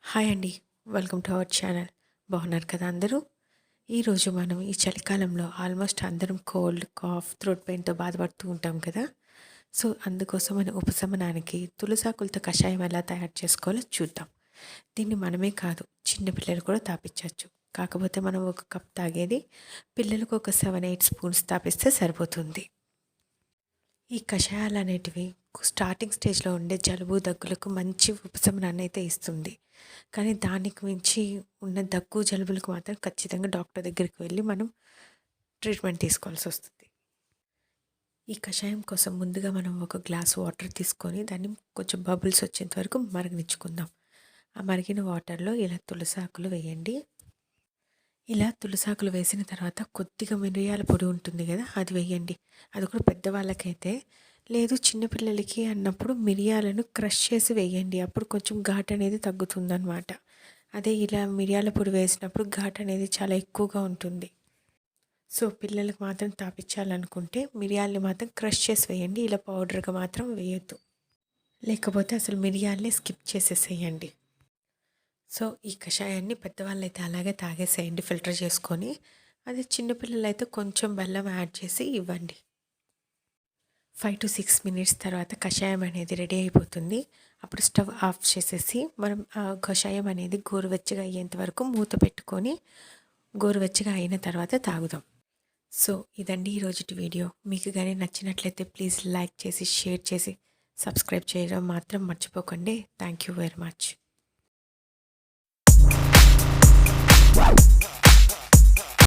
Hi అండి. Welcome to our channel. బాగున్నారు కదా అందరూ? ఈరోజు మనం ఈ చలికాలంలో ఆల్మోస్ట్ అందరం కోల్డ్, కాఫ్, థ్రోట్ పెయిన్‌తో బాధపడుతూ ఉంటాం కదా! సో, అందుకోసమని ఉపశమనానికి తులసాకులతో కషాయం ఎలా తయారు చేసుకోవాలో చూద్దాం. దీన్ని మనమే కాదు చిన్న పిల్లలు కూడా తాపించొచ్చు. కాకపోతే మనం ఒక కప్ తాగేది పిల్లలకు ఒక 7, 8 స్పూన్స్ తాపిస్తే సరిపోతుంది. ఈ కషాయాలనేటివి స్టార్టింగ్ స్టేజ్‌లో ఉండే జలుబు, దగ్గులకు మంచి ఉపశమనాన్నయితే ఇస్తుంది. కానీ దానికి మించి ఉన్న దగ్గు, జలుబులకు మాత్రం ఖచ్చితంగా డాక్టర్ దగ్గరికి వెళ్ళి మనం ట్రీట్మెంట్ తీసుకోవాల్సొస్తుంది. ఈ కషాయం కోసం ముందుగా మనం ఒక గ్లాస్ వాటర్ తీసుకొని దాన్ని కొంచెం బబుల్స్ వచ్చేంత వరకు మరగనిచ్చుకుందాం. ఆ మరిగిన వాటర్‌లో ఇలా తులసాకులు వేయండి. ఇలా తులసాకులు వేసిన తర్వాత కొద్దిగా మిరియాల పొడి ఉంటుంది కదా! అది వేయండి. అది కూడా పెద్దవాళ్ళకైతే. లేదు చిన్న పిల్లలకి అన్నప్పుడు మిరియాలను క్రష్ చేసి వేయండి. అప్పుడు కొంచెం ఘాటు అనేది తగ్గుతుందనమాట. అదే ఇలా మిరియాల పొడి వేసినప్పుడు ఘాటు అనేది చాలా ఎక్కువగా ఉంటుంది. సో, పిల్లలకు మాత్రం తాపించాలనుకుంటే మిరియాలని మాత్రం క్రష్ చేసి వేయండి. ఇలా పౌడర్‌గా మాత్రం వేయొద్దు. లేకపోతే అసలు మిరియాల్ని స్కిప్ చేసేసేయండి. సో, ఈ కషాయాన్ని పెద్దవాళ్ళైతే అలాగే తాగేసేయండి ఫిల్టర్ చేసుకొని. అదే చిన్నపిల్లలైతే కొంచెం బెల్లం యాడ్ చేసి ఇవ్వండి. 5-6 మినిట్స్ తర్వాత కషాయం అనేది రెడీ అయిపోతుంది. అప్పుడు స్టవ్ ఆఫ్ చేసేసి మనం ఆ కషాయం అనేది గోరువెచ్చగా అయ్యేంత వరకు మూత పెట్టుకొని గోరువెచ్చగా అయిన తర్వాత తాగుదాం. సో, ఇదండి ఈరోజుటి వీడియో. మీకు గాని నచ్చినట్లయితే ప్లీజ్ లైక్ చేసి, షేర్ చేసి, సబ్స్క్రైబ్ చేయడం మాత్రం మర్చిపోకండి. Thank you very much.